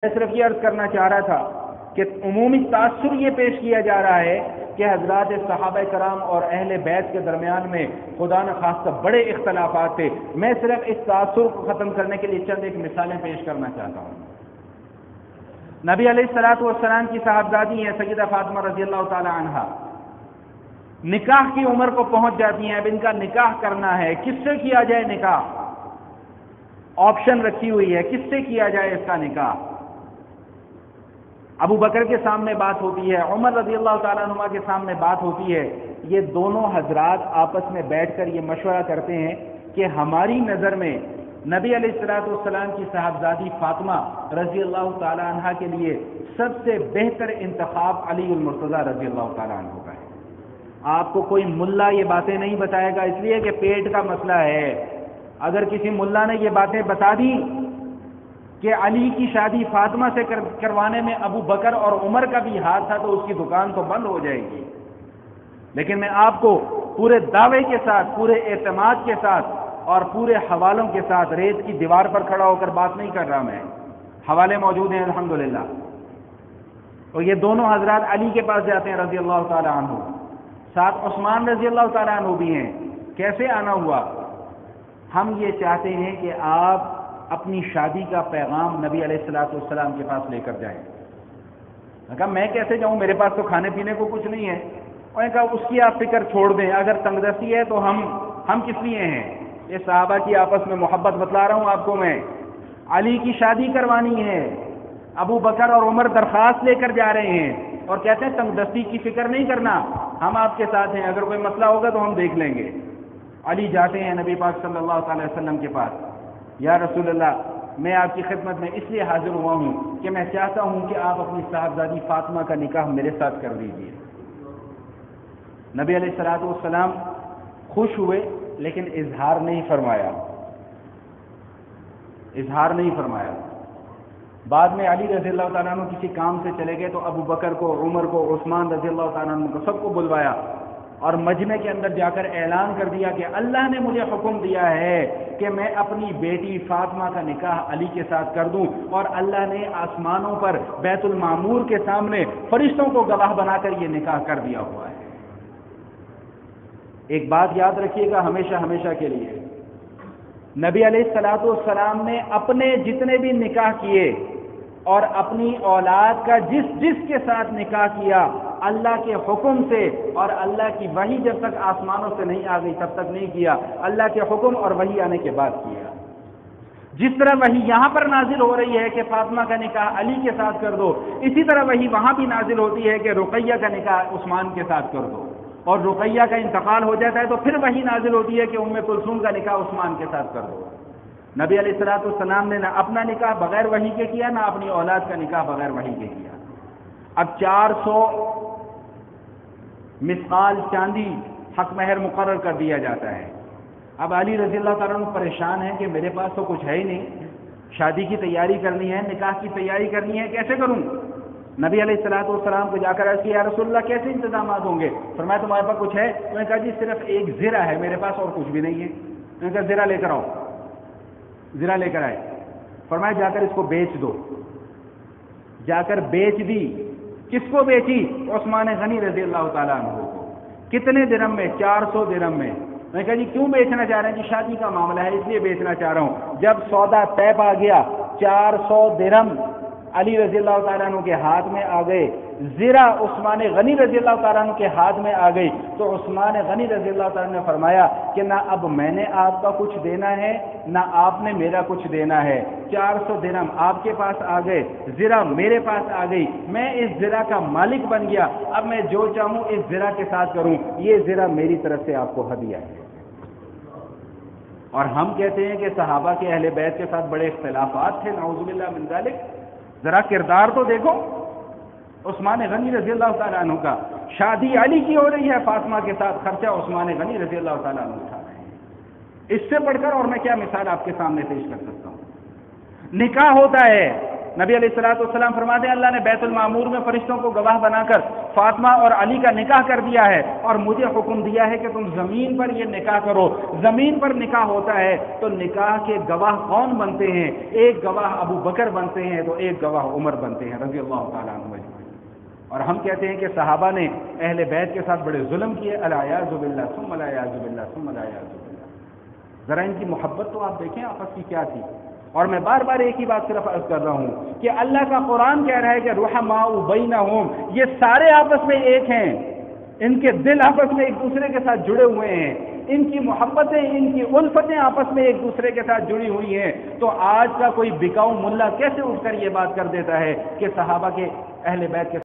میں صرف یہ عرض کرنا چاہ رہا تھا کہ عمومی تاثر یہ پیش کیا جا رہا ہے کہ حضرات صحابہ کرام اور اہل بیت کے درمیان میں خدا نخواستہ بڑے اختلافات تھے۔ میں صرف اس تاثر کو ختم کرنے کے لیے چند ایک مثالیں پیش کرنا چاہتا ہوں۔ نبی علیہ الصلوۃ والسلام کی صاحبزادی ہیں سیدہ فاطمہ رضی اللہ تعالی عنہا، نکاح کی عمر کو پہنچ جاتی ہیں، اب ان کا نکاح کرنا ہے، کس سے کیا جائے نکاح؟ آپشن رکھی ہوئی ہے، کس سے کیا جائے اس کا نکاح؟ ابو بکر کے سامنے بات ہوتی ہے، عمر رضی اللہ تعالیٰ عنہ کے سامنے بات ہوتی ہے۔ یہ دونوں حضرات آپس میں بیٹھ کر یہ مشورہ کرتے ہیں کہ ہماری نظر میں نبی علیہ الصلوۃ والسلام کی صاحبزادی فاطمہ رضی اللہ تعالیٰ عنہ کے لیے سب سے بہتر انتخاب علی المرتضیٰ رضی اللہ تعالیٰ عنہ کا ہے۔ آپ کو کوئی ملا یہ باتیں نہیں بتائے گا، اس لیے کہ پیٹ کا مسئلہ ہے۔ اگر کسی ملا نے یہ باتیں بتا دی کہ علی کی شادی فاطمہ سے کروانے میں ابو بکر اور عمر کا بھی ہاتھ تھا تو اس کی دکان تو بند ہو جائے گی۔ لیکن میں آپ کو پورے دعوے کے ساتھ، پورے اعتماد کے ساتھ اور پورے حوالوں کے ساتھ ریت کی دیوار پر کھڑا ہو کر بات نہیں کر رہا، میں حوالے موجود ہیں الحمدللہ۔ اور یہ دونوں حضرات علی کے پاس جاتے ہیں رضی اللہ تعالی عنہ، ساتھ عثمان رضی اللہ تعالی عنہ بھی ہیں۔ کیسے آنا ہوا؟ ہم یہ چاہتے ہیں کہ آپ اپنی شادی کا پیغام نبی علیہ الصلوۃ والسلام کے پاس لے کر جائیں۔ میں کہا میں کیسے جاؤں، میرے پاس تو کھانے پینے کو کچھ نہیں ہے۔ اور کہا اس کی آپ فکر چھوڑ دیں، اگر تنگدستی ہے تو ہم کس لیے ہیں؟ یہ صحابہ کی آپس میں محبت بتلا رہا ہوں آپ کو میں۔ علی کی شادی کروانی ہے، ابو بکر اور عمر درخواست لے کر جا رہے ہیں اور کہتے ہیں تنگدستی کی فکر نہیں کرنا، ہم آپ کے ساتھ ہیں، اگر کوئی مسئلہ ہوگا تو ہم دیکھ لیں گے۔ علی جاتے ہیں نبی پاک صلی اللہ علیہ وسلم کے پاس، یا رسول اللہ میں آپ کی خدمت میں اس لیے حاضر ہوا ہوں کہ میں چاہتا ہوں کہ آپ اپنی صاحبزادی فاطمہ کا نکاح میرے ساتھ کر دیجیے۔ نبی علیہ الصلوۃ والسلام خوش ہوئے لیکن اظہار نہیں فرمایا، اظہار نہیں فرمایا۔ بعد میں علی رضی اللہ تعالیٰ عنہ کسی کام سے چلے گئے تو ابو بکر کو، عمر کو، عثمان رضی اللہ تعالیٰ عنہ کو سب کو بلوایا اور مجمع کے اندر جا کر اعلان کر دیا کہ اللہ نے مجھے حکم دیا ہے کہ میں اپنی بیٹی فاطمہ کا نکاح علی کے ساتھ کر دوں، اور اللہ نے آسمانوں پر بیت المعمور کے سامنے فرشتوں کو گواہ بنا کر یہ نکاح کر دیا ہوا ہے۔ ایک بات یاد رکھیے گا ہمیشہ ہمیشہ کے لیے، نبی علیہ الصلوۃ والسلام نے اپنے جتنے بھی نکاح کیے اور اپنی اولاد کا جس کے ساتھ نکاح کیا، اللہ کے حکم سے اور اللہ کی وحی جب تک آسمانوں سے نہیں آ گئی تب تک نہیں کیا، اللہ کے حکم اور وحی آنے کے بعد کیا۔ جس طرح وحی یہاں پر نازل ہو رہی ہے کہ فاطمہ کا نکاح علی کے ساتھ کر دو، اسی طرح وحی وہاں بھی نازل ہوتی ہے کہ رقیہ کا نکاح عثمان کے ساتھ کر دو، اور رقیہ کا انتقال ہو جاتا ہے تو پھر وحی نازل ہوتی ہے کہ ام کلثوم کا نکاح عثمان کے ساتھ کر دو۔ نبی علیہ الصلوۃ والسلام نے نہ اپنا نکاح بغیر وحی کے کیا، نہ اپنی اولاد کا نکاح بغیر وحی کے کیا۔ اب 400 مثقال چاندی حق مہر مقرر کر دیا جاتا ہے۔ اب علی رضی اللہ تعالیٰ عنہ پریشان ہیں کہ میرے پاس تو کچھ ہے ہی نہیں، شادی کی تیاری کرنی ہے، نکاح کی تیاری کرنی ہے، کیسے کروں؟ نبی علیہ الصلوۃ والسلام کو جا کر عرض کیا، یا رسول اللہ کیسے انتظامات ہوں گے؟ فرمایا تمہارے پاس کچھ ہے؟ انہوں نے کہا جی صرف ایک زرہ ہے میرے پاس اور کچھ بھی نہیں ہے۔ انہوں نے کہا زرہ لے کر آؤ، زرہ لے کر آئے۔ فرمایا جا کر اس کو بیچ دو۔ جا کر بیچ دی۔ کس کو بیچی؟ عثمان غنی رضی اللہ تعالیٰ عنہ کو۔ کتنے درہم میں؟ 400 درہم میں۔ میں نے کہا جی کیوں بیچنا چاہ رہے ہیں؟ جی شادی کا معاملہ ہے اس لیے بیچنا چاہ رہا ہوں۔ جب سودا طے پا گیا، 400 درہم علی رضی اللہ تعالیٰ عنہ کے ہاتھ میں آ گئے، زرہ عثمان غنی رضی اللہ تعالیٰ عنہ کے ہاتھ میں آ گئی، تو عثمان غنی رضی اللہ تعالیٰ عنہ نے فرمایا کہ نہ اب میں نے آپ کا کچھ دینا ہے نہ آپ نے میرا کچھ دینا ہے۔ 400 درہم آپ کے پاس آ گئے، زرہ میرے پاس آ گئی، میں اس زرہ کا مالک بن گیا، اب میں جو چاہوں اس زرہ کے ساتھ کروں، یہ زرہ میری طرف سے آپ کو ہدیہ ہے۔ اور ہم کہتے ہیں کہ صحابہ کے اہل بیت کے ساتھ بڑے اختلافات تھے، نعوذ باللہ من ذالک۔ ذرا کردار تو دیکھو عثمان غنی رضی اللہ تعالیٰ عنہ کا، شادی علی کی ہو رہی ہے فاطمہ کے ساتھ، خرچہ عثمان غنی رضی اللہ تعالیٰ عنہ اٹھا رہے ہیں۔ اس سے بڑھ کر اور میں کیا مثال آپ کے سامنے پیش کر سکتا ہوں؟ نکاح ہوتا ہے، نبی علیہ الصلوۃ والسلام فرماتے ہیں اللہ نے بیت المعمور میں فرشتوں کو گواہ بنا کر فاطمہ اور علی کا نکاح کر دیا ہے اور مجھے حکم دیا ہے کہ تم زمین پر یہ نکاح کرو۔ زمین پر نکاح ہوتا ہے تو نکاح کے گواہ کون بنتے ہیں؟ ایک گواہ ابو بکر بنتے ہیں تو ایک گواہ عمر بنتے ہیں رضی اللہ تعالیٰ عنہ۔ اور ہم کہتے ہیں کہ صحابہ نے اہل بیت کے ساتھ بڑے ظلم کیے، الیاذ باللہ ثم الیاذ باللہ ثم الیاذ باللہ۔ ذرا ان کی محبت تو آپ دیکھیں آپس کی کیا تھی۔ اور میں بار بار ایک ہی بات صرف عرض کر رہا ہوں کہ اللہ کا قرآن کہہ رہا ہے کہ رحماء بینہم، یہ سارے آپس میں ایک ہیں، ان کے دل آپس میں ایک دوسرے کے ساتھ جڑے ہوئے ہیں، ان کی محبتیں، ان کی الفتیں آپس میں ایک دوسرے کے ساتھ جڑی ہوئی ہیں۔ تو آج کا کوئی بکاؤ ملا کیسے اٹھ کر یہ بات کر دیتا ہے کہ صحابہ کے اہل بیت کے